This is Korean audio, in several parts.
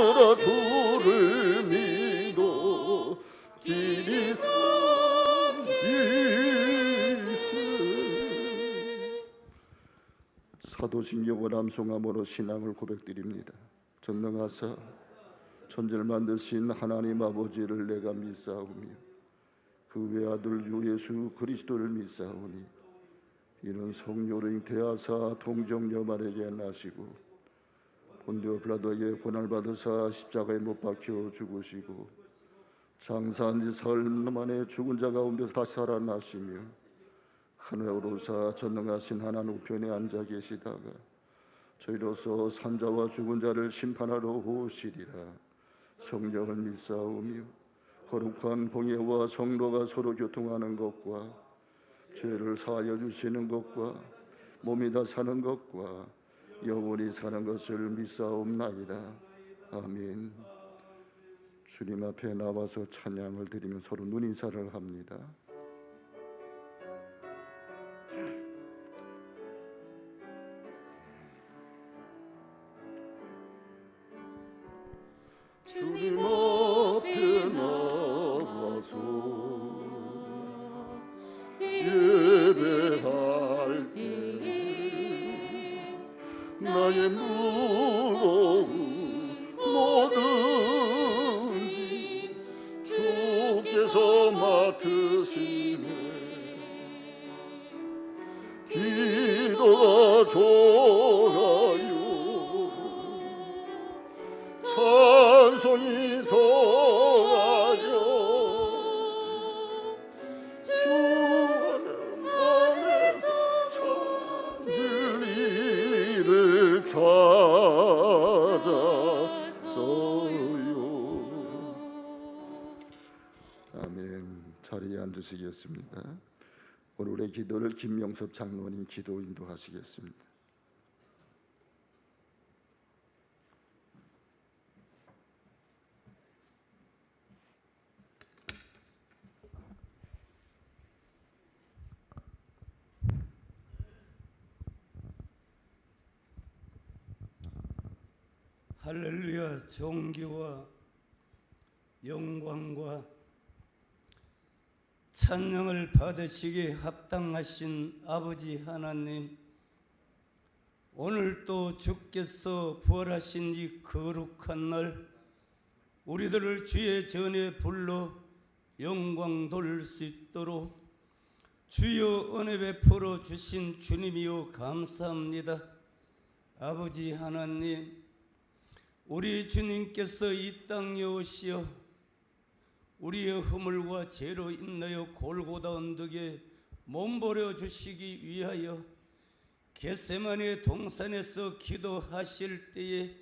주를 믿어 길이 섬기세. 사도신경을 암송함으로 신앙을 고백드립니다. 전능하사 천지를 만드신 하나님 아버지를 내가 믿사오며 그 외아들 주 예수 그리스도를 믿사오니 이는 성령으로 잉태하사 동정녀마리아에게 나시고 본디오 빌라도에게 고난을 받으사 십자가에 못 박혀 죽으시고 장사한 지 사흘 만에 죽은 자 가운데서 다시 살아나시며 하늘에 오르사 전능하신 하나님 우편에 앉아 계시다가 저희로서 산자와 죽은 자를 심판하러 오시리라. 성령을 믿사오며 거룩한 봉예와 성도가 서로 교통하는 것과 죄를 사하여 주시는 것과 몸이 다 사는 것과 영원히 사는 것을 믿사옵나이다. 아멘. 주님 앞에 나와서 찬양을 드리며 서로 눈인사를 합니다. 주님 앞에 나와서 예배할 때 나의 무거운 뭐든지 주께서 맡으시네. 기도가 좋아요 찬송이 좋아요 주 안에서 진리를 찾았어요. 아멘. 자리에 앉으시겠습니다. 오늘의 기도를 김명섭 장로님 기도 인도하시겠습니다. 할렐루야. 존귀와 영광과 찬양을 받으시기에 합당하신 아버지 하나님, 오늘 또 주께서 부활하신 이 거룩한 날 우리들을 주의 전에 불러 영광 돌릴 수 있도록 주여 은혜 베풀어 주신 주님이여 감사합니다. 아버지 하나님, 우리 주님께서 이 땅에 오시어 우리의 허물과 죄로 인하여 골고다 언덕에 몸버려 주시기 위하여 겟세마네 동산에서 기도하실 때에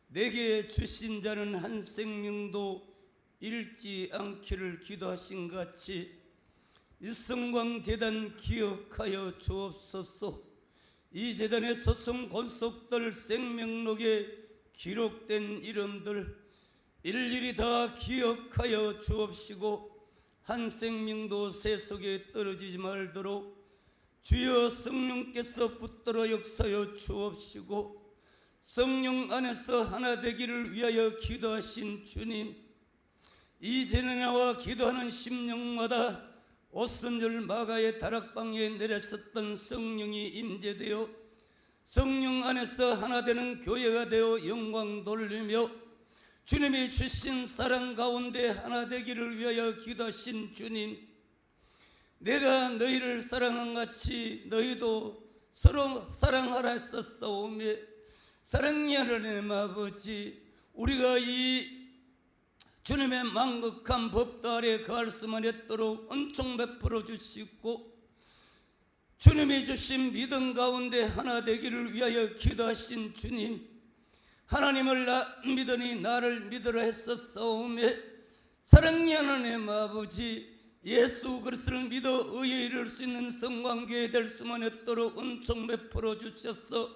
내게 주신 자는 한 생명도 잃지 않기를 기도하신 같이 일성광 제단 기억하여 주옵소서. 이 제단의 소송 권속들 생명록에 기록된 이름들 일일이 다 기억하여 주옵시고 한 생명도 세속에 떨어지지 말도록 주여 성령께서 붙들어 역사여 주옵시고 성령 안에서 하나 되기를 위하여 기도하신 주님, 이전에 나와 기도하는 심령마다 오순절 마가의 다락방에 내렸었던 성령이 임재되어 성령 안에서 하나 되는 교회가 되어 영광 돌리며 주님이 주신 사랑 가운데 하나 되기를 위하여 기도하신 주님, 내가 너희를 사랑한 같이 너희도 서로 사랑하라 했었사오며 사랑의 하나님 아버지, 우리가 이 주님의 만극한 법도 아래 거할 수만 있도록 은총 베풀어 주시고 주님이 주신 믿음 가운데 하나 되기를 위하여 기도하신 주님, 하나님을 믿으니 나를 믿으라 했었사오며 사랑의 하나님 아버지, 예수 그리스도를 믿어 의에 이를 수 있는 성광교회 될 수만 있도록 은총 베풀어 주셔서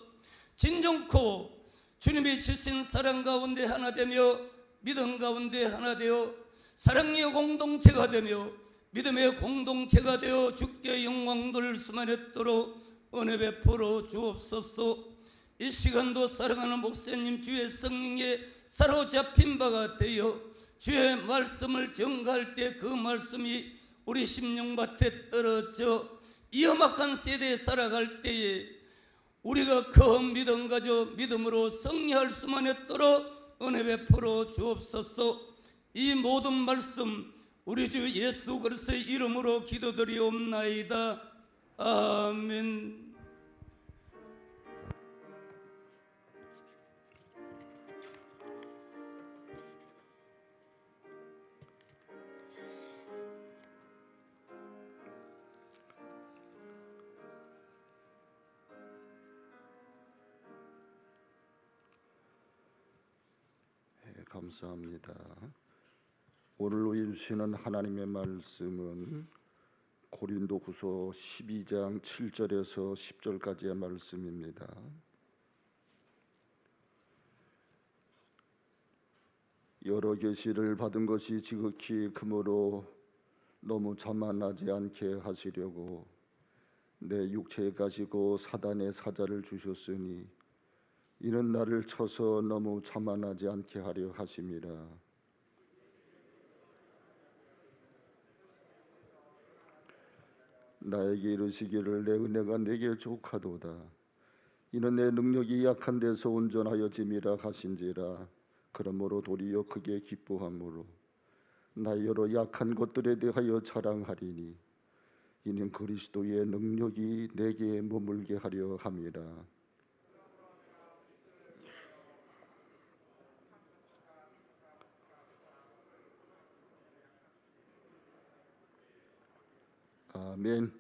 진정코 주님이 주신 사랑 가운데 하나 되며 믿음 가운데 하나 되어 사랑의 공동체가 되며 믿음의 공동체가 되어 주께 영광 돌릴 수만 있도록 은혜 베풀어 주옵소서. 이 시간도 사랑하는 목사님 주의 성령의 사로잡힌 바가 되어 주의 말씀을 전가할 때 그 말씀이 우리 심령밭에 떨어져 이 험악한 세대에 살아갈 때에 우리가 그 믿음 가져 믿음으로 승리할 수만 있도록 은혜 베풀어 주옵소서. 이 모든 말씀 우리 주 예수 그리스도의 이름으로 기도드리옵나이다. 아멘. 감사합니다. 오늘 우리 주시는 하나님의 말씀은 고린도후서 12장 7절에서 10절까지의 말씀입니다. 여러 계시를 받은 것이 지극히 크므로 너무 자만하지 않게 하시려고 내 육체에 가지고 사단의 사자를 주셨으니 이는 나를 쳐서 너무 자만하지 않게 하려 하심이라. 나에게 이르시기를 내 은혜가 내게 족하도다. 이는 내 능력이 약한 데서 온전하여짐이라 하신지라. 그러므로 도리어 크게 기뻐함으로 나 여러 약한 것들에 대하여 자랑하리니 이는 그리스도의 능력이 내게 머물게 하려 함이라. 아멘.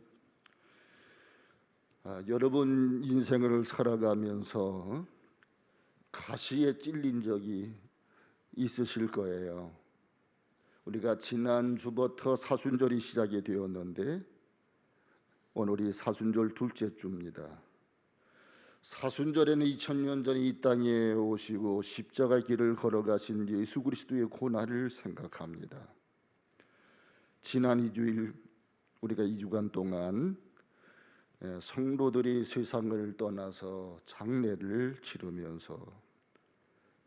여러분 인생을 살아가면서 가시에 찔린 적이 있으실 거예요. 우리가 지난주부터 사순절이 시작이 되었는데 오늘이 사순절 둘째 주입니다. 사순절에는 2000년 전에 이 땅에 오시고 십자가의 길을 걸어가신 예수 그리스도의 고난을 생각합니다. 지난 2주일 우리가 2주간 동안 성도들이 세상을 떠나서 장례를 치르면서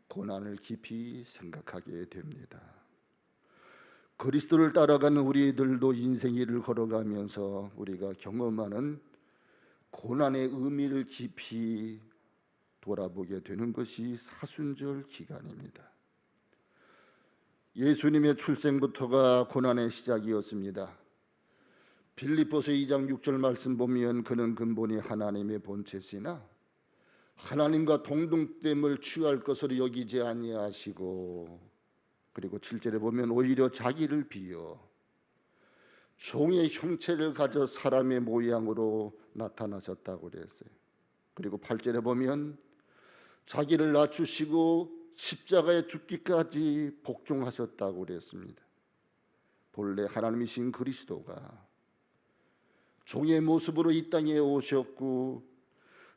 고난을 깊이 생각하게 됩니다. 그리스도를 따라가는 우리들도 인생길을 걸어가면서 우리가 경험하는 고난의 의미를 깊이 돌아보게 되는 것이 사순절 기간입니다. 예수님의 출생부터가 고난의 시작이었습니다. 빌립보서 2장 6절 말씀 보면 그는 근본이 하나님의 본체시나 하나님과 동등됨을 취할 것으로 여기지 아니하시고, 그리고 7절에 보면 오히려 자기를 비어 종의 형체를 가져 사람의 모양으로 나타나셨다고 그랬어요. 그리고 8절에 보면 자기를 낮추시고 십자가에 죽기까지 복종하셨다고 그랬습니다. 본래 하나님이신 그리스도가 종의 모습으로 이 땅에 오셨고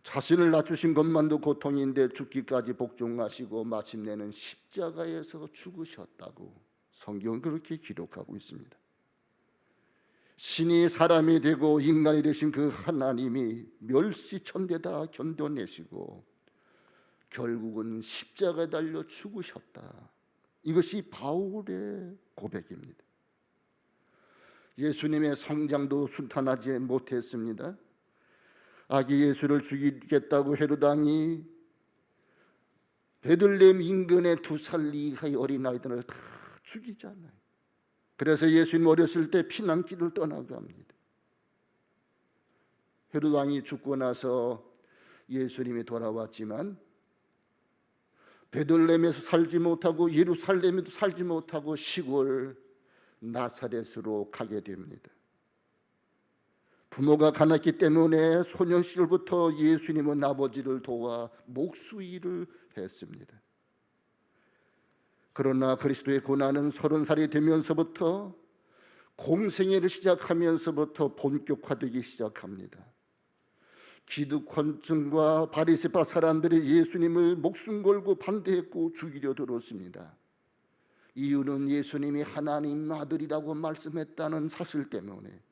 자신을 낮추신 것만도 고통인데 죽기까지 복종하시고 마침내는 십자가에서 죽으셨다고 성경은 그렇게 기록하고 있습니다. 신이 사람이 되고 인간이 되신 그 하나님이 멸시천대 다 견뎌내시고 결국은 십자가에 달려 죽으셨다. 이것이 바울의 고백입니다. 예수님의 성장도 순탄하지 못했습니다. 아기 예수를 죽이겠다고 헤롯 왕이 베들레헴 인근의 2살 이하의 어린아이들을 다 죽이잖아요. 그래서 예수님 어렸을 때 피난길을 떠나갑니다. 헤롯 왕이 죽고 나서 예수님이 돌아왔지만 베들레헴에서 살지 못하고 예루살렘에도 살지 못하고 시골 나사렛으로 가게 됩니다. 부모가 가났기 때문에 소년 시절부터 예수님은 아버지를 도와 목수 일을 했습니다. 그러나 그리스도의 고난은 30살이 되면서부터 공생애를 시작하면서부터 본격화되기 시작합니다. 기득권층과 바리새파 사람들이 예수님을 목숨 걸고 반대했고 죽이려 들었습니다. 이유는 예수님이 하나님 아들이라고 말씀했다는 사실 때문에,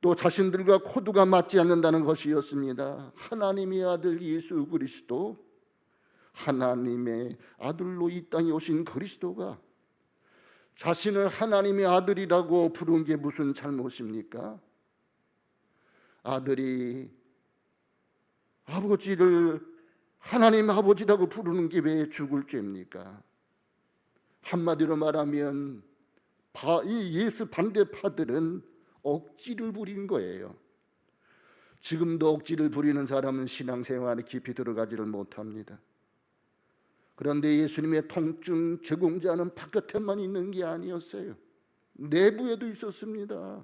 또 자신들과 코드가 맞지 않는다는 것이었습니다. 하나님의 아들 예수 그리스도, 하나님의 아들로 이 땅에 오신 그리스도가 자신을 하나님의 아들이라고 부른 게 무슨 잘못입니까? 아들이 아버지를 하나님 아버지라고 부르는 게 왜 죽을 죄입니까? 한마디로 말하면 이 예수 반대파들은 억지를 부린 거예요. 지금도 억지를 부리는 사람은 신앙생활에 깊이 들어가지를 못합니다. 그런데 예수님의 통증 제공자는 바깥에만 있는 게 아니었어요. 내부에도 있었습니다.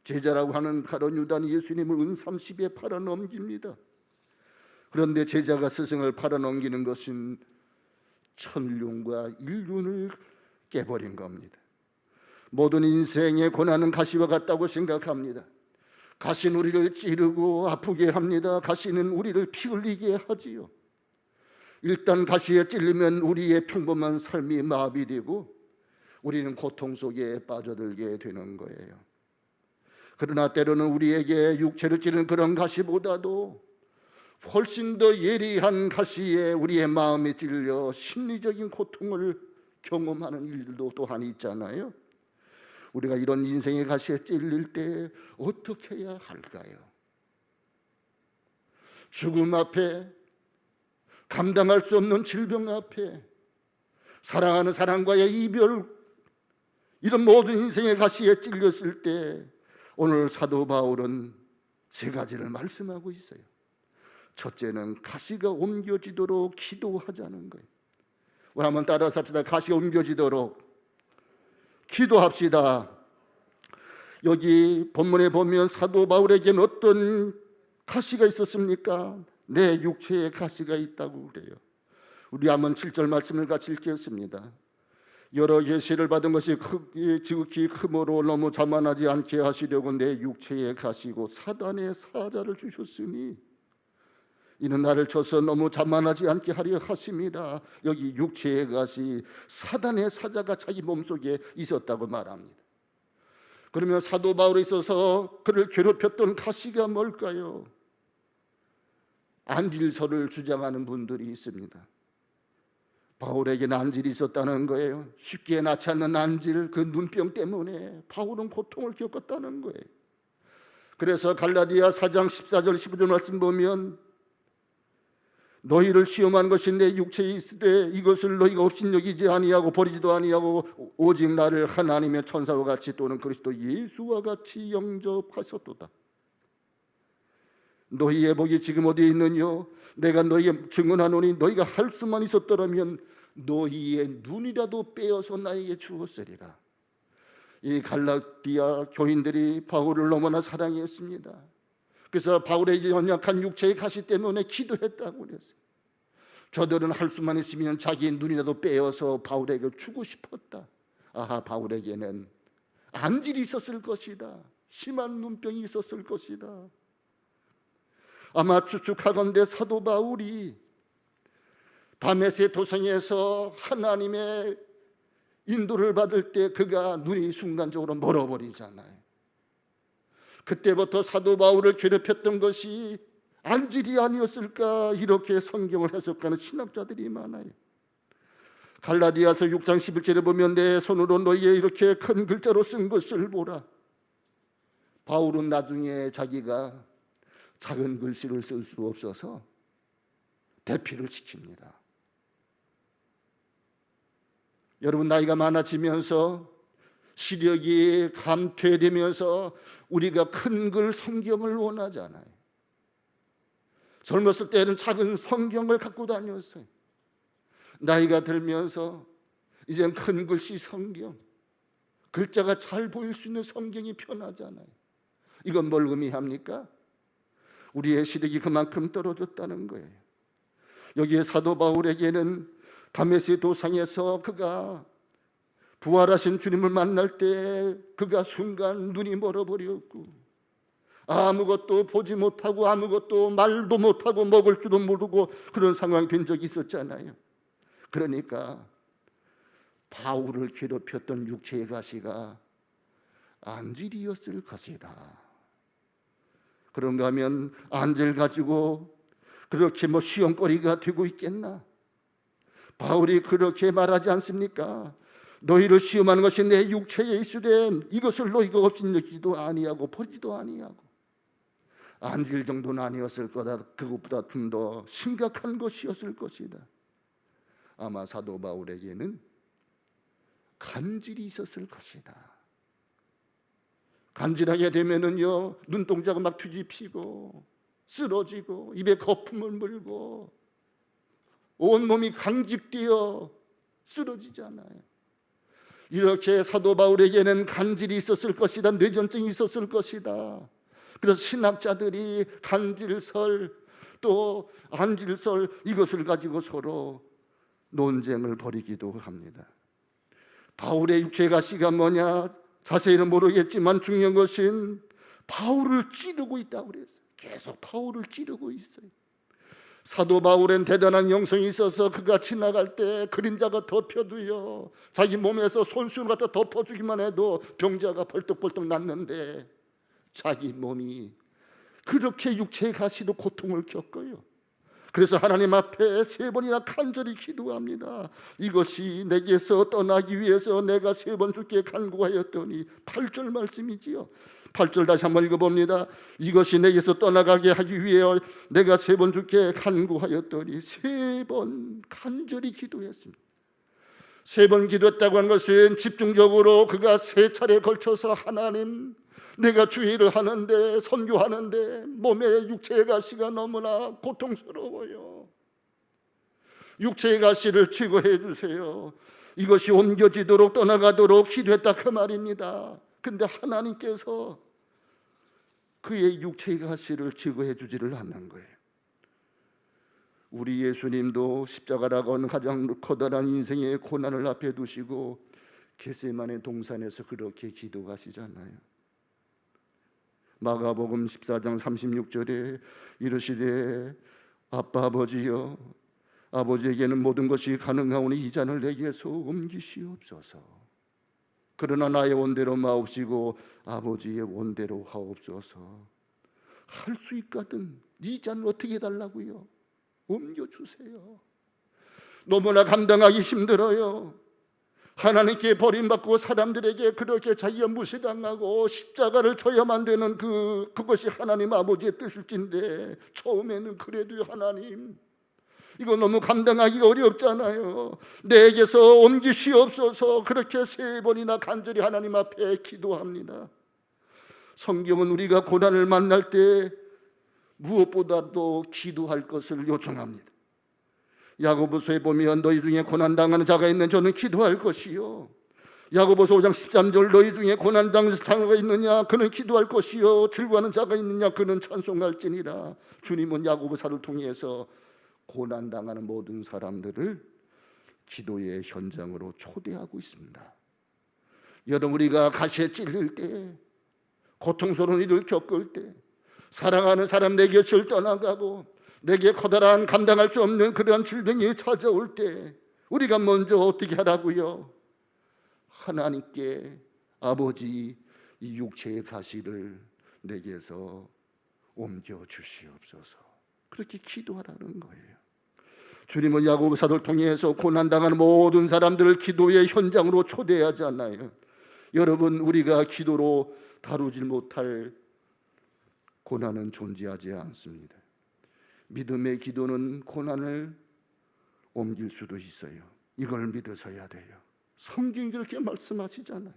제자라고 하는 가룟 유다는 예수님을 은30에 팔아넘깁니다. 그런데 제자가 스승을 팔아넘기는 것은 천륜과 일륜을 깨버린 겁니다. 모든 인생의 고난은 가시와 같다고 생각합니다. 가시는 우리를 찌르고 아프게 합니다. 가시는 우리를 피 흘리게 하지요. 일단 가시에 찔리면 우리의 평범한 삶이 마비되고 우리는 고통 속에 빠져들게 되는 거예요. 그러나 때로는 우리에게 육체를 찌르는 그런 가시보다도 훨씬 더 예리한 가시에 우리의 마음이 찔려 심리적인 고통을 경험하는 일들도 또한 있잖아요. 우리가 이런 인생의 가시에 찔릴 때 어떻게 해야 할까요? 죽음 앞에, 감당할 수 없는 질병 앞에, 사랑하는 사람과의 이별, 이런 모든 인생의 가시에 찔렸을 때 오늘 사도 바울은 세 가지를 말씀하고 있어요. 첫째는 가시가 옮겨지도록 기도하자는 거예요. 우리 한번 따라서 합시다. 가시가 옮겨지도록 기도합시다. 여기 본문에 보면 사도 바울에게는 어떤 가시가 있었습니까? 내 육체에 가시가 있다고 그래요. 우리 한번 7절 말씀을 같이 읽겠습니다. 여러 계시를 받은 것이 지극히 크므로 너무 자만하지 않게 하시려고 내 육체에 가시고 사단의 사자를 주셨으니 이는 나를 쳐서 너무 자만하지 않게 하려 하심이라. 여기 육체의 가시, 사단의 사자가 자기 몸속에 있었다고 말합니다. 그러면 사도 바울에 있어서 그를 괴롭혔던 가시가 뭘까요? 안질서를 주장하는 분들이 있습니다. 바울에게는 안질이 있었다는 거예요. 쉽게 낫지 않는 안질, 그 눈병 때문에 바울은 고통을 겪었다는 거예요. 그래서 갈라디아 4장 14절 15절 말씀 보면 너희를 시험한 것이 내 육체에 있으되 이것을 너희가 업신여기지 아니하고 버리지도 아니하고 오직 나를 하나님의 천사와 같이 또는 그리스도 예수와 같이 영접하셨도다. 너희의 복이 지금 어디에 있느냐? 내가 너희에게 증언하노니 너희가 할 수만 있었더라면 너희의 눈이라도 빼어서 나에게 주었으리라. 이 갈라디아 교인들이 바울을 너무나 사랑했습니다. 그래서 바울의 연약한 육체의 가시 때문에 기도했다고 그랬어요. 저들은 할 수만 있으면 자기의 눈이라도 빼어서 바울에게 주고 싶었다. 아하, 바울에게는 안질이 있었을 것이다. 심한 눈병이 있었을 것이다. 아마 추측하건대 사도 바울이 다메섹 도성에서 하나님의 인도를 받을 때 그가 눈이 순간적으로 멀어버리잖아요. 그때부터 사도 바울을 괴롭혔던 것이 안질이 아니었을까, 이렇게 성경을 해석하는 신학자들이 많아요. 갈라디아서 6장 11절에 보면 내 손으로 너희에 이렇게 큰 글자로 쓴 것을 보라. 바울은 나중에 자기가 작은 글씨를 쓸 수 없어서 대피를 시킵니다. 여러분, 나이가 많아지면서 시력이 감퇴되면서 우리가 큰 글 성경을 원하잖아요. 젊었을 때는 작은 성경을 갖고 다녔어요. 나이가 들면서 이젠 큰 글씨 성경, 글자가 잘 보일 수 있는 성경이 편하잖아요. 이건 뭘 의미합니까? 우리의 시력이 그만큼 떨어졌다는 거예요. 여기에 사도 바울에게는 다메섹 도상에서 그가 부활하신 주님을 만날 때 그가 순간 눈이 멀어버렸고 아무것도 보지 못하고 아무것도 말도 못하고 먹을 줄도 모르고 그런 상황이 된 적이 있었잖아요. 그러니까 바울을 괴롭혔던 육체의 가시가 안질이었을 것이다. 그런가 하면 안질 가지고 그렇게 시험거리가 되고 있겠나? 바울이 그렇게 말하지 않습니까? 너희를 시험하는 것이 내 육체에 있으되 이것을 너희가 업신여기지도 아니하고 버리지도 아니하고. 안질 정도는 아니었을 거다. 그것보다 좀 더 심각한 것이었을 것이다. 아마 사도 바울에게는 간질이 있었을 것이다. 간질하게 되면은요, 눈동자가 막 뒤집히고 쓰러지고 입에 거품을 물고 온몸이 강직되어 쓰러지잖아요. 이렇게 사도 바울에게는 간질이 있었을 것이다. 뇌전증이 있었을 것이다. 그래서 신학자들이 간질설 또 안질설 이것을 가지고 서로 논쟁을 벌이기도 합니다. 바울의 육체의 가시가 뭐냐 자세히는 모르겠지만 중요한 것은 바울을 찌르고 있다고 그랬어요. 계속 바울을 찌르고 있어요. 사도 바울은 대단한 영성이 있어서 그가 지나갈 때 그림자가 덮여도요, 자기 몸에서 손수를 갖다 덮어주기만 해도 병자가 벌떡벌떡 났는데 자기 몸이 그렇게 육체의 가시로 고통을 겪어요. 그래서 하나님 앞에 3번이나 간절히 기도합니다. 이것이 내게서 떠나기 위해서 내가 3번 주께 간구하였더니 8절 말씀이지요. 8절 다시 한번 읽어봅니다. 이것이 내게서 떠나가게 하기 위해 내가 3번 주께 간구하였더니 3번 간절히 기도했습니다. 3번 기도했다고 하는 것은 집중적으로 그가 3차례에 걸쳐서 하나님, 내가 주의를 하는데 선교하는데 몸의 육체의 가시가 너무나 고통스러워요. 육체의 가시를 치유해 주세요. 이것이 옮겨지도록 떠나가도록 기도했다 그 말입니다. 근데 하나님께서 그의 육체의 가시를 치유해 주지를 않는 거예요. 우리 예수님도 십자가라고 하는 가장 커다란 인생의 고난을 앞에 두시고 겟세마네 동산에서 그렇게 기도하시잖아요. 마가복음 14장 36절에 이르시되 아빠 아버지여, 아버지에게는 모든 것이 가능하오니 이 잔을 내게서 옮기시옵소서. 그러나 나의 원대로 마옵시고 아버지의 원대로 하옵소서. 할 수 있거든 이 잔을 어떻게 해달라고요? 옮겨주세요. 너무나 감당하기 힘들어요. 하나님께 버림받고 사람들에게 그렇게 자기가 무시당하고 십자가를 져야만 되는 그것이 하나님 아버지의 뜻일진데 처음에는 그래도 하나님 이거 너무 감당하기가 어렵잖아요. 내게서 옮기시옵소서. 그렇게 3번이나 간절히 하나님 앞에 기도합니다. 성경은 우리가 고난을 만날 때 무엇보다도 기도할 것을 요청합니다. 야고보서에 보면 너희 중에 고난당하는 자가 있는 저는 기도할 것이요. 야고보서 5장 13절 너희 중에 고난당하는 자가 있느냐 그는 기도할 것이요. 즐거워하는 자가 있느냐 그는 찬송할지니라. 주님은 야고보사를 통해서 고난당하는 모든 사람들을 기도의 현장으로 초대하고 있습니다. 여러분, 우리가 가시에 찔릴 때, 고통스러운 일을 겪을 때, 사랑하는 사람 내 곁을 떠나가고 내게 커다란 감당할 수 없는 그러한 질병이 찾아올 때 우리가 먼저 어떻게 하라고요? 하나님께 아버지 이 육체의 가시를 내게서 옮겨 주시옵소서. 그렇게 기도하라는 거예요. 주님은 야고보 사도를 통해서 고난당하는 모든 사람들을 기도의 현장으로 초대하지 않나요? 여러분, 우리가 기도로 다루질 못할 고난은 존재하지 않습니다. 믿음의 기도는 고난을 옮길 수도 있어요. 이걸 믿으셔야 돼요. 성경이 그렇게 말씀하시잖아요.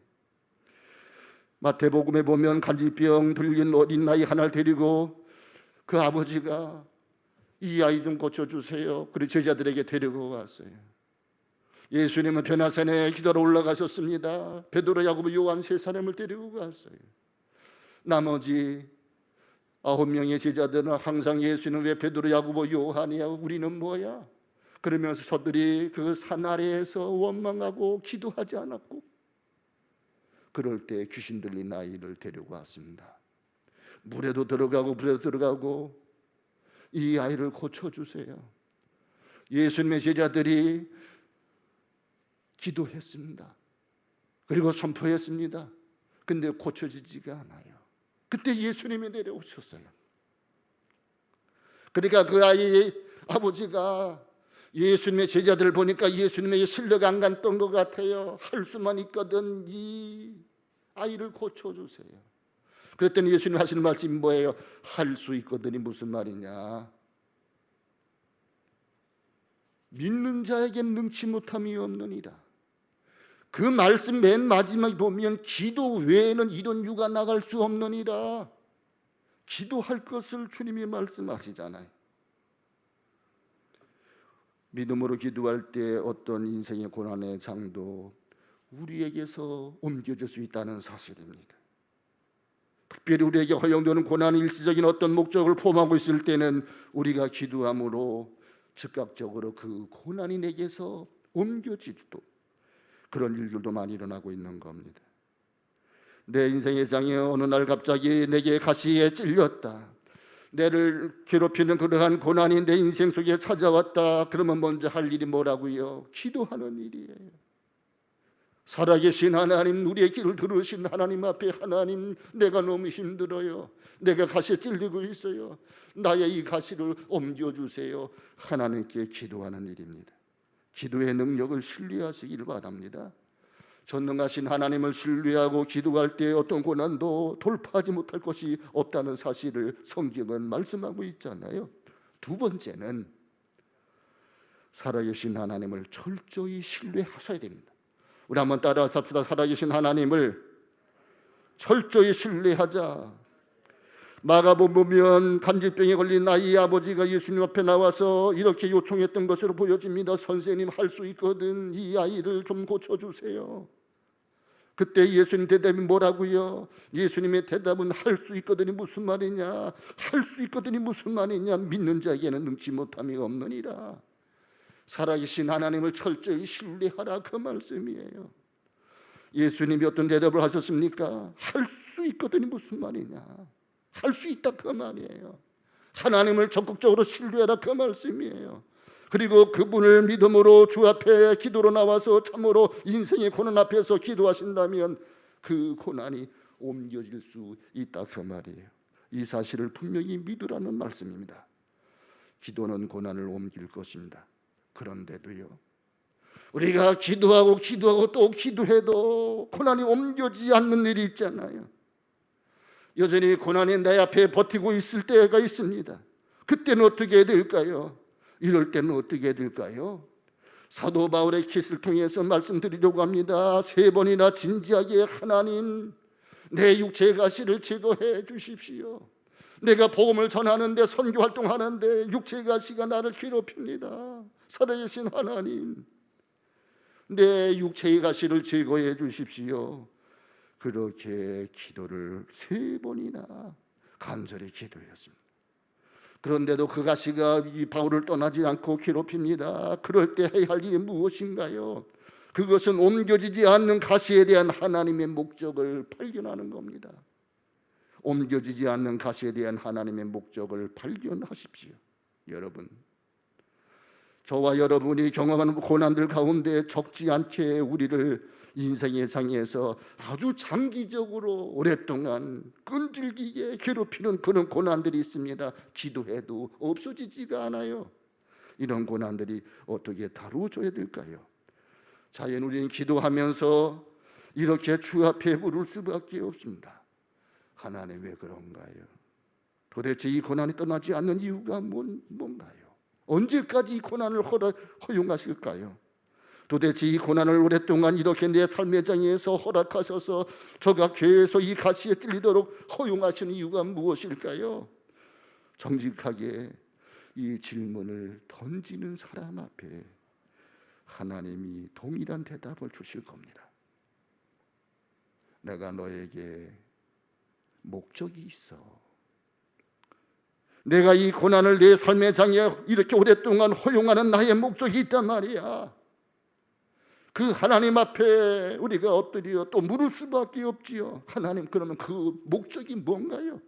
마태복음에 보면 간질병 들린 어린 아이 하나를 데리고 그 아버지가 이 아이 좀 고쳐주세요. 그리고 제자들에게 데리고 왔어요. 예수님은 변화산에 기도로 올라가셨습니다. 베드로, 야고보, 요한 3사람을 데리고 갔어요. 나머지 9명의 제자들은 항상 예수는 왜 베드로, 야고보, 요한이야? 우리는 뭐야? 그러면서 저들이 그 산 아래에서 원망하고 기도하지 않았고, 그럴 때 귀신 들린 아이를 데리고 왔습니다. 물에도 들어가고 이 아이를 고쳐주세요. 예수님의 제자들이 기도했습니다. 그리고 선포했습니다. 근데 고쳐지지가 않아요. 그때 예수님이 내려오셨어요. 그러니까 그 아이의 아버지가 예수님의 제자들 보니까 예수님에게 신뢰가 안 갔던 것 같아요. 할 수만 있거든 이 아이를 고쳐주세요. 그랬더니 예수님 하시는 말씀이 뭐예요? 할 수 있거든이 무슨 말이냐? 믿는 자에겐 능치 못함이 없느니라. 그 말씀 맨 마지막에 보면 기도 외에는 이런 유가 나갈 수 없느니라. 기도할 것을 주님이 말씀하시잖아요. 믿음으로 기도할 때 어떤 인생의 고난의 장도 우리에게서 옮겨질 수 있다는 사실입니다. 특별히 우리에게 허용되는 고난이 일시적인 어떤 목적을 포함하고 있을 때는 우리가 기도함으로 즉각적으로 그 고난이 내게서 옮겨지지도 그런 일들도 많이 일어나고 있는 겁니다. 내 인생의 장에 어느 날 갑자기 내게 가시에 찔렸다. 내를 괴롭히는 그러한 고난이 내 인생 속에 찾아왔다. 그러면 먼저 할 일이 뭐라고요? 기도하는 일이에요. 살아계신 하나님, 우리의 길을 들으신 하나님 앞에 하나님, 내가 너무 힘들어요. 내가 가시에 찔리고 있어요. 나의 이 가시를 옮겨주세요. 하나님께 기도하는 일입니다. 기도의 능력을 신뢰하시길 바랍니다. 전능하신 하나님을 신뢰하고 기도할 때 어떤 고난도 돌파하지 못할 것이 없다는 사실을 성경은 말씀하고 있잖아요. 두 번째는 살아계신 하나님을 철저히 신뢰하셔야 됩니다. 우리 한번 따라서 합시다. 살아계신 하나님을 철저히 신뢰하자. 마가복음 보면 간질병에 걸린 아이의 아버지가 예수님 앞에 나와서 이렇게 요청했던 것으로 보여집니다. 선생님, 할 수 있거든 이 아이를 좀 고쳐주세요. 그때 예수님 대답이 뭐라고요? 예수님의 대답은 할 수 있거든이 무슨 말이냐? 할 수 있거든이 무슨 말이냐? 믿는 자에게는 능치 못함이 없느니라. 살아계신 하나님을 철저히 신뢰하라, 그 말씀이에요. 예수님이 어떤 대답을 하셨습니까? 할 수 있거든이 무슨 말이냐? 할 수 있다, 그 말이에요. 하나님을 적극적으로 신뢰하라, 그 말씀이에요. 그리고 그분을 믿음으로 주 앞에 기도로 나와서 참으로 인생의 고난 앞에서 기도하신다면 그 고난이 옮겨질 수 있다, 그 말이에요. 이 사실을 분명히 믿으라는 말씀입니다. 기도는 고난을 옮길 것입니다. 그런데도요, 우리가 기도하고 또 기도해도 고난이 옮겨지지 않는 일이 있잖아요. 여전히 고난이 내 앞에 버티고 있을 때가 있습니다. 그때는 어떻게 해야 될까요? 이럴 때는 어떻게 해야 될까요? 사도 바울의 키스를 통해서 말씀드리려고 합니다. 3번이나 진지하게 하나님, 내 육체의 가시를 제거해 주십시오. 내가 복음을 전하는데, 선교 활동하는데 육체의 가시가 나를 괴롭힙니다. 살아계신 하나님, 내 육체의 가시를 제거해 주십시오. 그렇게 기도를 3번이나 간절히 기도했습니다. 그런데도 그 가시가 이 바울을 떠나지 않고 괴롭힙니다. 그럴 때 해야 할 일이 무엇인가요? 그것은 옮겨지지 않는 가시에 대한 하나님의 목적을 발견하는 겁니다. 옮겨지지 않는 가시에 대한 하나님의 목적을 발견하십시오. 여러분, 저와 여러분이 경험하는 고난들 가운데 적지 않게 우리를 인생의 장에서 아주 장기적으로 오랫동안 끈질기게 괴롭히는 그런 고난들이 있습니다. 기도해도 없어지지가 않아요. 이런 고난들이 어떻게 다루어져야 될까요? 자연 우리는 기도하면서 이렇게 주 앞에 물을 수밖에 없습니다. 하나님, 왜 그런가요? 도대체 이 고난이 떠나지 않는 이유가 뭔가요? 언제까지 이 고난을 허용하실까요? 도대체 이 고난을 오랫동안 이렇게 내 삶의 장에서 허락하셔서 저가 계속 이 가시에 찔리도록 허용하시는 이유가 무엇일까요? 정직하게 이 질문을 던지는 사람 앞에 하나님이 동일한 대답을 주실 겁니다. 내가 너에게 목적이 있어. 내가 이 고난을 내 삶의 장에 이렇게 오랫동안 허용하는 나의 목적이 있단 말이야. 그 하나님 앞에 우리가 엎드려 또 물을 수밖에 없지요. 하나님, 그러면 그 목적이 뭔가요?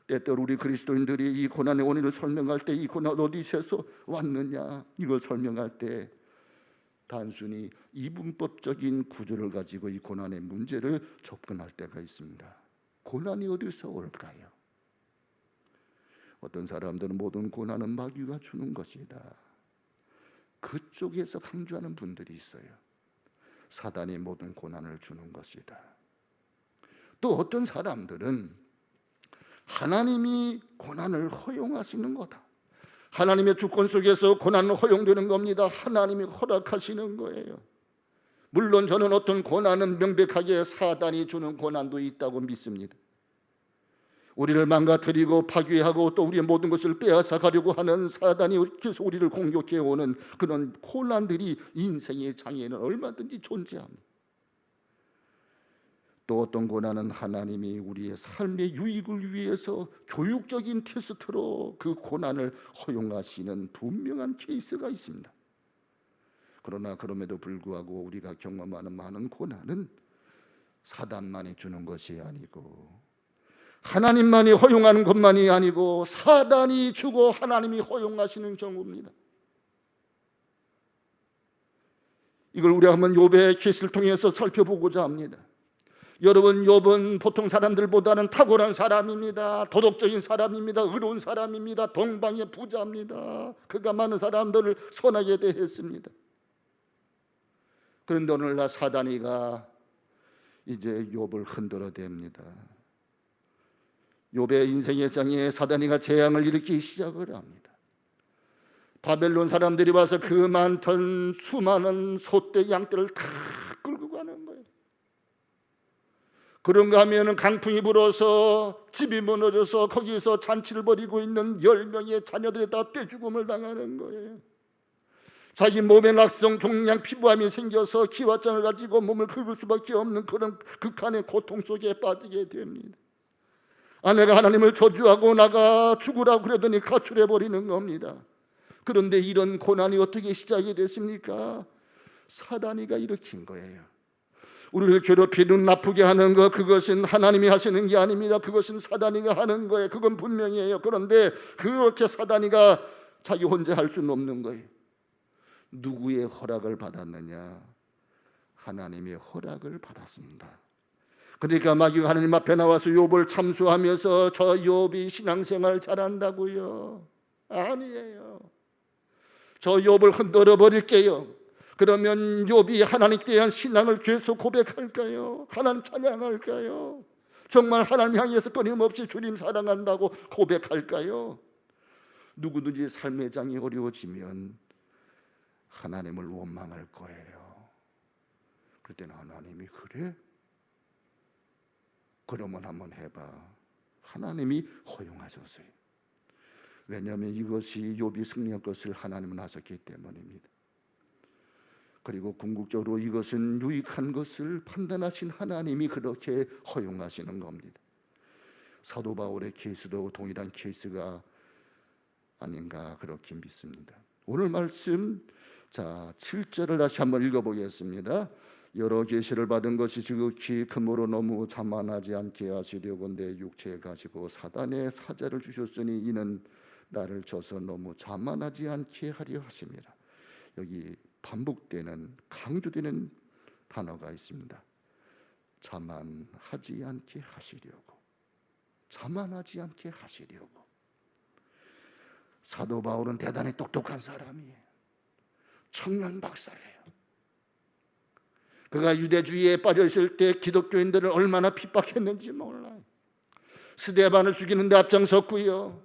때때로 우리 그리스도인들이 이 고난의 원인을 설명할 때 이 고난 어디서 왔느냐 이걸 설명할 때 단순히 이분법적인 구조를 가지고 이 고난의 문제를 접근할 때가 있습니다. 고난이 어디서 올까요? 어떤 사람들은 모든 고난은 마귀가 주는 것이다. 그쪽에서 강조하는 분들이 있어요. 사단이 모든 고난을 주는 것이다. 또 어떤 사람들은 하나님이 고난을 허용하시는 거다. 하나님의 주권 속에서 고난은 허용되는 겁니다. 하나님이 허락하시는 거예요. 물론 저는 어떤 고난은 명백하게 사단이 주는 고난도 있다고 믿습니다. 우리를 망가뜨리고 파괴하고 또 우리의 모든 것을 빼앗아 가려고 하는 사단이 계속 우리를 공격해 오는 그런 고난들이 인생의 장애에는 얼마든지 존재합니다. 또 어떤 고난은 하나님이 우리의 삶의 유익을 위해서 교육적인 테스트로 그 고난을 허용하시는 분명한 케이스가 있습니다. 그러나 그럼에도 불구하고 우리가 경험하는 많은 고난은 사단만이 주는 것이 아니고 하나님만이 허용하는 것만이 아니고 사단이 주고 하나님이 허용하시는 경우입니다. 이걸 우리가 한번 욥의 케이스를 통해서 살펴보고자 합니다. 여러분, 욥은 보통 사람들보다는 탁월한 사람입니다. 도덕적인 사람입니다. 의로운 사람입니다. 동방의 부자입니다. 그가 많은 사람들을 선하게 대했습니다. 그런데 오늘날 사단이가 이제 욥을 흔들어댑니다. 욥의 인생의 장에 사단이가 재앙을 일으키기 시작을 합니다. 바벨론 사람들이 와서 그 많던 수많은 소떼 양떼를 다 끌고 가는 거예요. 그런가 하면 강풍이 불어서 집이 무너져서 거기서 잔치를 벌이고 있는 10명의 자녀들이 다 떼죽음을 당하는 거예요. 자기 몸에 낙성, 종양, 피부암이 생겨서 기와장을 가지고 몸을 긁을 수밖에 없는 그런 극한의 고통 속에 빠지게 됩니다. 아내가 하나님을 저주하고 나가 죽으라고 그러더니 가출해버리는 겁니다. 그런데 이런 고난이 어떻게 시작이 됐습니까? 사단이가 일으킨 거예요. 우리를 괴롭히는 나쁘게 하는 것, 그것은 하나님이 하시는 게 아닙니다. 그것은 사단이가 하는 거예요. 그건 분명해요. 그런데 그렇게 사단이가 자기 혼자 할 수는 없는 거예요. 누구의 허락을 받았느냐? 하나님의 허락을 받았습니다. 그러니까 마귀가 하나님 앞에 나와서 욥을 참수하면서 저 욥이 신앙생활 잘한다고요? 아니에요. 저 욥을 흔들어 버릴게요. 그러면 욥이 하나님께 대한 신앙을 계속 고백할까요? 하나님 찬양할까요? 정말 하나님 향해서 끊임없이 주님 사랑한다고 고백할까요? 누구든지 삶의 장이 어려워지면 하나님을 원망할 거예요. 그럴 때는 하나님이 그래? 그러면 한번 해봐. 하나님이 허용하셨어요. 왜냐하면 이것이 욥이 승리할 것을 하나님은 하셨기 때문입니다. 그리고 궁극적으로 이것은 유익한 것을 판단하신 하나님이 그렇게 허용하시는 겁니다. 사도 바울의 케이스도 동일한 케이스가 아닌가 그렇게 믿습니다. 오늘 말씀 7절을 다시 한번 읽어보겠습니다. 여러 계시를 받은 것이 지극히 금으로 너무 자만하지 않게 하시려고 내 육체에 가지고 사단의 사자를 주셨으니 이는 나를 져서 너무 자만하지 않게 하려 하심이라. 여기 반복되는 강조되는 단어가 있습니다. 자만하지 않게 하시려고. 자만하지 않게 하시려고. 사도 바울은 대단히 똑똑한 사람이에요. 청년 박사예요. 그가 유대주의에 빠져 있을 때 기독교인들을 얼마나 핍박했는지 몰라요. 스데반을 죽이는데 앞장섰고요.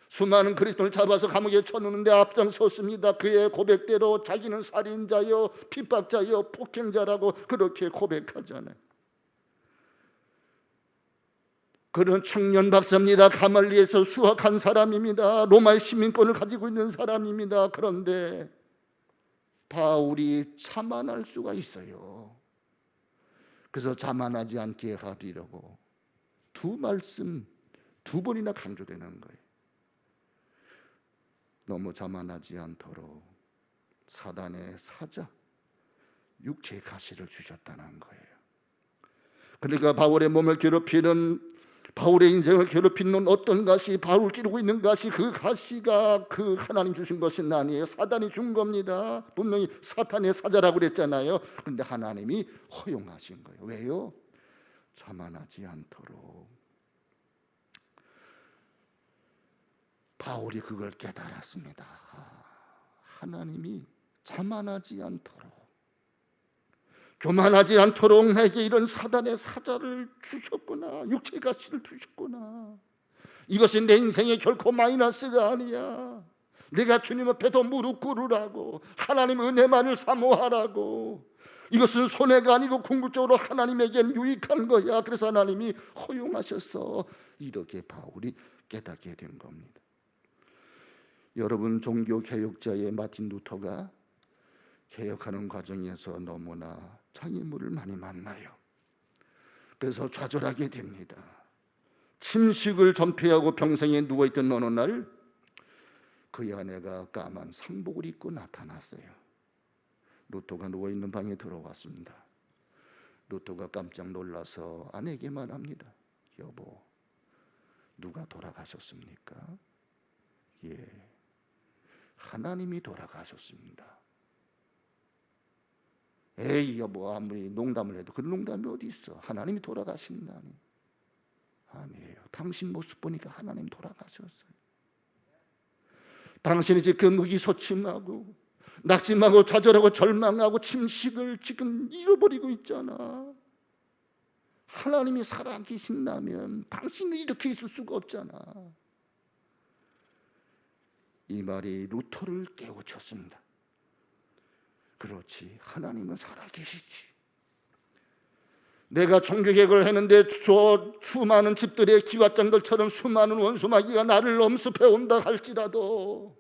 수많은 그리스도인을 잡아서 감옥에 쳐넣는데 앞장섰습니다. 그의 고백대로 자기는 살인자요, 핍박자요, 폭행자라고 그렇게 고백하잖아요. 그런 청년 박사입니다. 가말리에서 수학한 사람입니다. 로마의 시민권을 가지고 있는 사람입니다. 그런데 바울이 자만할 수가 있어요. 그래서 자만하지 않게 하리라고 두 번이나 강조되는 거예요. 너무 자만하지 않도록 사단의 사자, 육체의 가시를 주셨다는 거예요. 그러니까 바울의 몸을 괴롭히는, 바울의 인생을 괴롭히는 어떤 가시, 바울을 찌르고 있는 가시, 그 가시가 그 하나님 주신 것은 아니에요. 사단이 준 겁니다. 분명히 사탄의 사자라고 그랬잖아요. 그런데 하나님이 허용하신 거예요. 왜요? 자만하지 않도록. 바울이 그걸 깨달았습니다. 하나님이 자만하지 않도록, 교만하지 않도록 내게 이런 사단의 사자를 주셨구나, 육체가 씨를 주셨구나. 이것이 내 인생에 결코 마이너스가 아니야. 내가 주님 앞에도 무릎 꿇으라고, 하나님 은혜만을 사모하라고. 이것은 손해가 아니고 궁극적으로 하나님에겐 유익한 거야. 그래서 하나님이 허용하셔서 이렇게 바울이 깨닫게 된 겁니다. 여러분, 종교개혁자의 마틴 루터가 개혁하는 과정에서 너무나 장애물을 많이 만나요. 그래서 좌절하게 됩니다. 침식을 전폐하고 병상에 누워있던 어느 날 그의 아내가 까만 상복을 입고 나타났어요. 루터가 누워있는 방에 들어갔습니다. 루터가 깜짝 놀라서 아내에게 말합니다. 여보, 누가 돌아가셨습니까? 예, 하나님이 돌아가셨습니다. 에이 여보, 아무리 농담을 해도 그런 농담이 어디 있어. 하나님이 돌아가신다니. 아니에요. 당신 모습 보니까 하나님 돌아가셨어요. 당신이 지금 의기소침하고 낙심하고 좌절하고 절망하고 침식을 지금 잃어버리고 있잖아. 하나님이 살아계신다면 당신은 이렇게 있을 수가 없잖아. 이 말이 루터를 깨우쳤습니다. 그렇지, 하나님은 살아계시지. 내가 종교개혁을 했는데 수많은 집들의 기와장들처럼 수많은 원수마귀가 나를 엄습해 온다 할지라도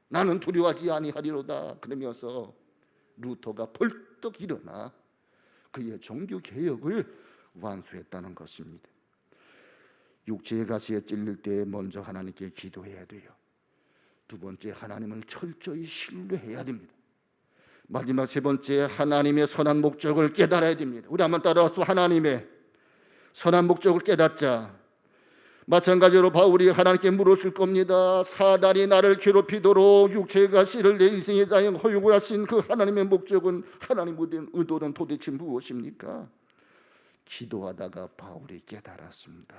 나는 두려워하지 아니하리로다. 그러면서 루터가 벌떡 일어나 그의 종교개혁을 완수했다는 것입니다. 육체의 가시에 찔릴 때 먼저 하나님께 기도해야 돼요. 두 번째, 하나님을 철저히 신뢰해야 됩니다. 마지막 세 번째, 하나님의 선한 목적을 깨달아야 됩니다. 우리 한번 따라와서 하나님의 선한 목적을 깨닫자. 마찬가지로 바울이 하나님께 물었을 겁니다. 사단이 나를 괴롭히도록 육체의 가시를 내 인생의 자연 허용을 하신 그 하나님의 목적은, 하나님의 의도는 도대체 무엇입니까? 기도하다가 바울이 깨달았습니다.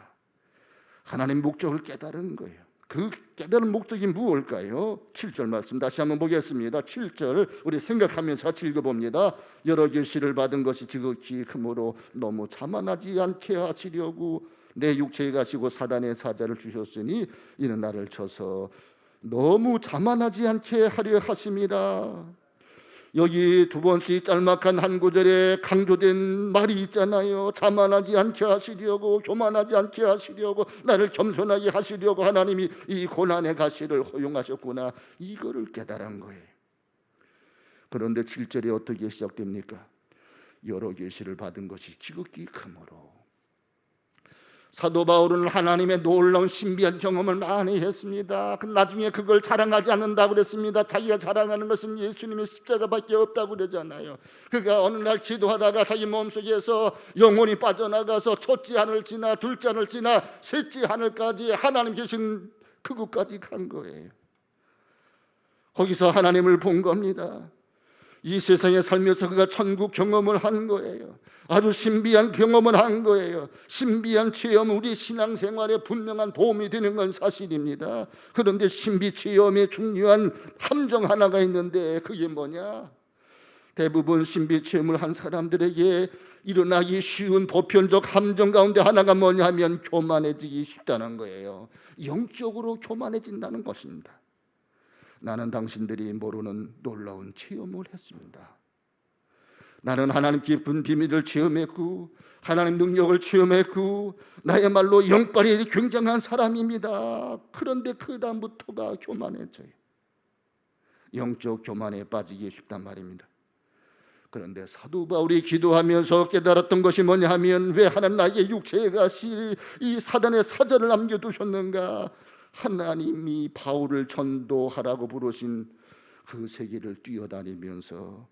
하나님의 목적을 깨달은 거예요. 그 깨달은 목적이 무엇일까요? 7절 말씀 다시 한번 보겠습니다. 7절 우리 생각하면서 같이 읽어봅니다. 여러 계시를 받은 것이 지극히 크므로 너무 자만하지 않게 하시려고 내 육체에 가시고 사단의 사자를 주셨으니 이는 나를 쳐서 너무 자만하지 않게 하려 하심이라. 여기 두 번씩 짤막한 한 구절에 강조된 말이 있잖아요. 자만하지 않게 하시려고, 교만하지 않게 하시려고, 나를 겸손하게 하시려고 하나님이 이 고난의 가시를 허용하셨구나. 이거를 깨달은 거예요. 그런데 7절에 어떻게 시작됩니까? 여러 계시를 받은 것이 지극히 크므로. 사도 바울은 하나님의 놀라운 신비한 경험을 많이 했습니다. 나중에 그걸 자랑하지 않는다고 그랬습니다. 자기가 자랑하는 것은 예수님의 십자가밖에 없다고 그러잖아요. 그가 어느 날 기도하다가 자기 몸속에서 영혼이 빠져나가서 첫째 하늘 지나 둘째 하늘 지나 셋째 하늘까지 하나님 계신 그곳까지 간 거예요. 거기서 하나님을 본 겁니다. 이 세상에 살면서 그가 천국 경험을 한 거예요. 아주 신비한 경험을 한 거예요. 신비한 체험, 우리 신앙생활에 분명한 도움이 되는 건 사실입니다. 그런데 신비 체험에 중요한 함정 하나가 있는데 그게 뭐냐? 대부분 신비 체험을 한 사람들에게 일어나기 쉬운 보편적 함정 가운데 하나가 뭐냐 하면 교만해지기 쉽다는 거예요. 영적으로 교만해진다는 것입니다. 나는 당신들이 모르는 놀라운 체험을 했습니다. 나는 하나님 깊은 비밀을 체험했고 하나님 능력을 체험했고 나야말로 영빨이 굉장한 사람입니다. 그런데 그 다음부터가 교만해져요. 영적 교만에 빠지기 쉽단 말입니다. 그런데 사도 바울이 기도하면서 깨달았던 것이 뭐냐 하면 왜 하나님 나에게 육체의 가시 이 사단의 사자를 남겨두셨는가? 하나님이 바울을 전도하라고 부르신 그 세계를 뛰어다니면서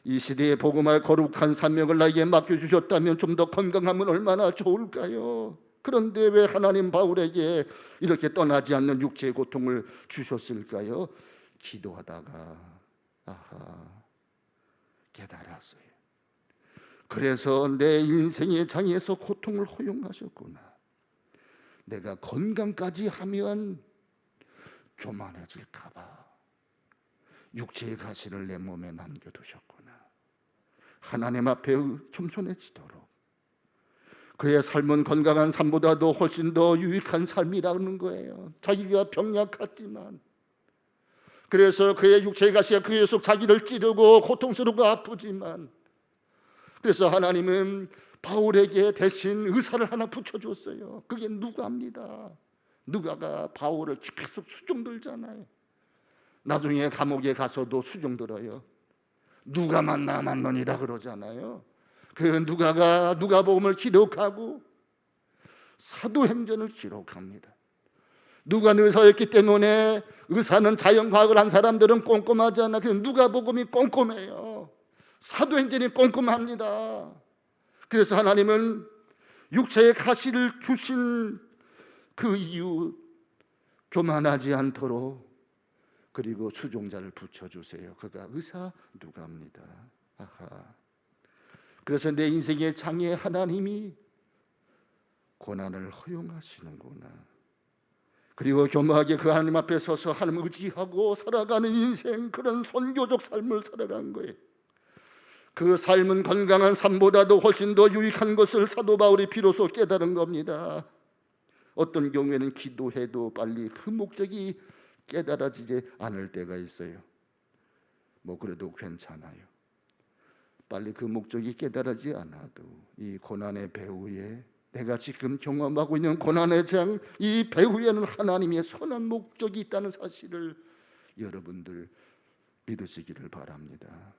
이 시대에 복음할 거룩한 사명을 나에게 맡겨주셨다면 좀 더 건강하면 얼마나 좋을까요? 그런데 왜 하나님 바울에게 이렇게 떠나지 않는 육체의 고통을 주셨을까요? 기도하다가 깨달았어요. 그래서 내 인생의 장에서 고통을 허용하셨구나. 내가 건강까지 하면 교만해질까 봐, 육체의 가시를 내 몸에 남겨두셨구나. 하나님 앞에 겸손해지도록. 그의 삶은 건강한 삶보다도 훨씬 더 유익한 삶이라는 거예요. 자기가 병약하지만, 그래서 그의 육체의 가시가 그의 속 자기를 찌르고 고통스럽고 아프지만, 그래서 하나님은 바울에게 대신 의사를 하나 붙여줬어요. 그게 누가입니다. 누가가 바울을 계속 수종들잖아요. 나중에 감옥에 가서도 수종들어요. 누가만 남았느니라 그러잖아요. 그 누가가 누가복음을 기록하고 사도행전을 기록합니다. 누가는 의사였기 때문에, 의사는 자연과학을 한 사람들은 꼼꼼하잖아. 그 누가복음이 꼼꼼해요. 사도행전이 꼼꼼합니다. 그래서 하나님은 육체의 가시를 주신 그 이유, 교만하지 않도록, 그리고 수종자를 붙여주세요. 그가 의사 누가입니다. 아하. 그래서 내 인생의 장에 하나님이 고난을 허용하시는구나. 그리고 교묘하게 그 하나님 앞에 서서 하나님을 의지하고 살아가는 인생, 그런 선교적 삶을 살아간 거예요. 그 삶은 건강한 삶보다도 훨씬 더 유익한 것을 사도 바울이 비로소 깨달은 겁니다. 어떤 경우에는 기도해도 빨리 그 목적이 깨달아지지 않을 때가 있어요. 뭐 그래도 괜찮아요. 빨리 그 목적이 깨달아지지 않아도 이 고난의 배후에, 내가 지금 경험하고 있는 고난의 장, 이 배후에는 하나님의 선한 목적이 있다는 사실을 여러분들 믿으시기를 바랍니다.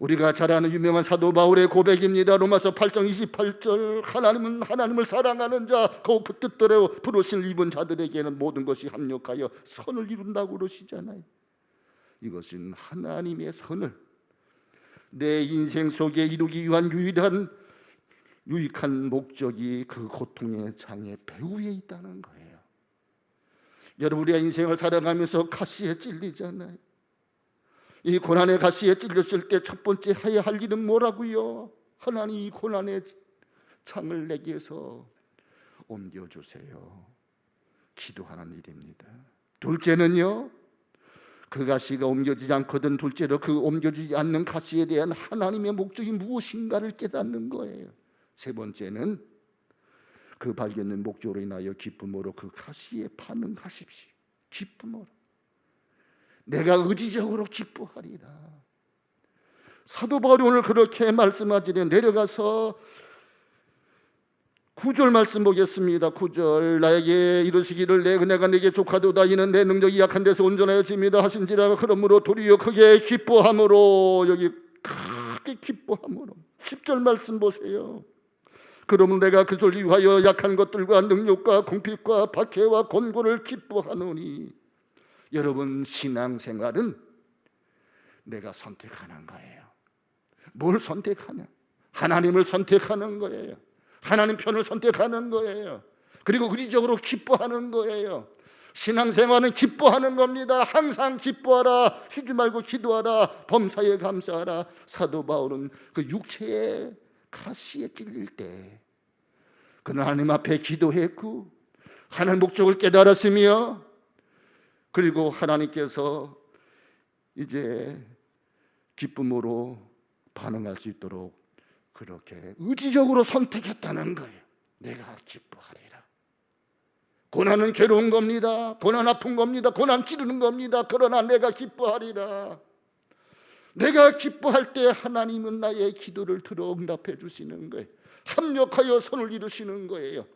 우리가 잘 아는 유명한 사도 바울의 고백입니다. 로마서 8장 28절, 하나님은 하나님을 사랑하는 자, 그 뜻대로 부르신 입은 자들에게는 모든 것이 합력하여 선을 이룬다고 그러시잖아요. 이것은 하나님의 선을 내 인생 속에 이루기 위한 유익한 목적이 그 고통의 장의 배후에 있다는 거예요. 여러분, 우리가 인생을 살아가면서 가시에 찔리잖아요. 이 고난의 가시에 찔렸을 때 첫 번째 해야 할 일은 뭐라고요? 하나님, 이 고난의 창을 내게서 옮겨주세요. 기도하는 일입니다. 둘째는요, 그 가시가 옮겨지지 않거든 둘째로 그 옮겨지지 않는 가시에 대한 하나님의 목적이 무엇인가를 깨닫는 거예요. 세 번째는 그 발견된 목적으로 인하여 기쁨으로 그 가시에 반응하십시오. 기쁨으로. 내가 의지적으로 기뻐하리라. 사도 바울이 오늘 그렇게 말씀하시되, 내려가서 9절 말씀 보겠습니다. 9절, 나에게 이르시기를 내 은혜가 내게 족하도다. 이는 내 능력이 약한 데서 온전하여집니다 하신지라. 그러므로 도리어 크게 기뻐함으로, 여기 크게 기뻐함으로. 10절 말씀 보세요. 그러면 내가 그들 위하여 약한 것들과 능력과 공핍과 박해와 곤고를 기뻐하노니. 여러분, 신앙생활은 내가 선택하는 거예요. 뭘 선택하냐? 하나님을 선택하는 거예요. 하나님 편을 선택하는 거예요. 그리고 의지적으로 기뻐하는 거예요. 신앙생활은 기뻐하는 겁니다. 항상 기뻐하라. 쉬지 말고 기도하라. 범사에 감사하라. 사도 바울은 그 육체의 가시에 찔릴 때 그는 하나님 앞에 기도했고, 하나님 목적을 깨달았으며, 그리고 하나님께서 이제 기쁨으로 반응할 수 있도록 그렇게 의지적으로 선택했다는 거예요. 내가 기뻐하리라. 고난은 괴로운 겁니다. 고난 아픈 겁니다. 고난 찌르는 겁니다. 그러나 내가 기뻐하리라. 내가 기뻐할 때 하나님은 나의 기도를 들어 응답해 주시는 거예요. 합력하여 선을 이루시는 거예요.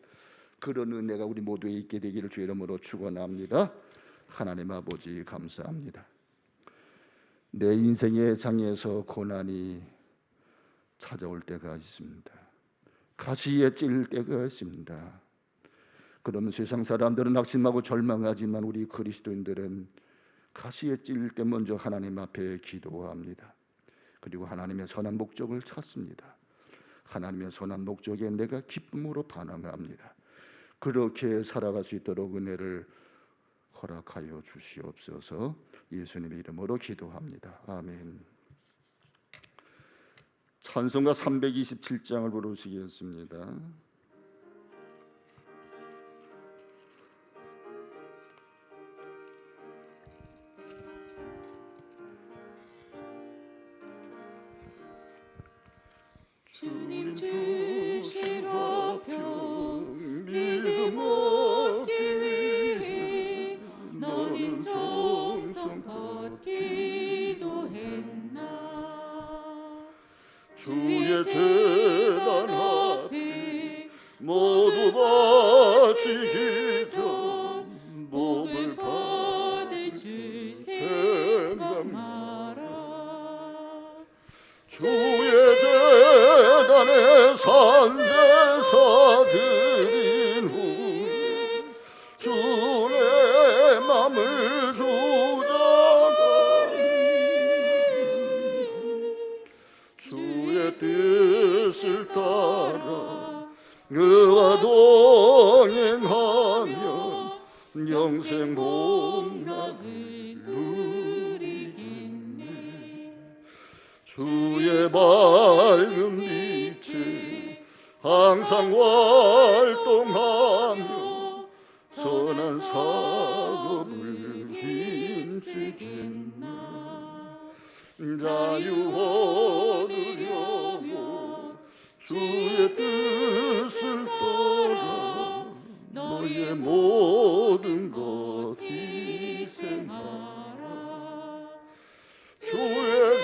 그런 은혜가 우리 모두에 있게 되기를 주의 이름으로 축원합니다. 하나님 아버지, 감사합니다. 내 인생의 장에서 고난이 찾아올 때가 있습니다. 가시에 찔릴 때가 있습니다. 그러면 세상 사람들은 낙심하고 절망하지만 우리 그리스도인들은 가시에 찔릴 때 먼저 하나님 앞에 기도합니다. 그리고 하나님의 선한 목적을 찾습니다. 하나님의 선한 목적에 내가 기쁨으로 반응합니다. 그렇게 살아갈 수 있도록 은혜를 허락하여 주시옵소서. 예수님의 이름으로 기도합니다. 아멘. 찬송가 327장을 부르시겠습니다. 주님 주신 화평 믿음 얻기 위해 너는 정성껏 기도했나. 주의 제단 앞에 모두 바치기 전 복을 받을 줄 생각 마라. 주의 제단에 산제사 드린 후에 주의 맘을 조작하니 주의 뜻을 따라 그와 동행하면 영생 복락을 누리겠네. 주의 밝은 빛에 항상 활동하며 선한 사업을 힘쓰겠나. 자유 얻으려고 주의 뜻을 따라 너의 모든 것 희생하라. 주의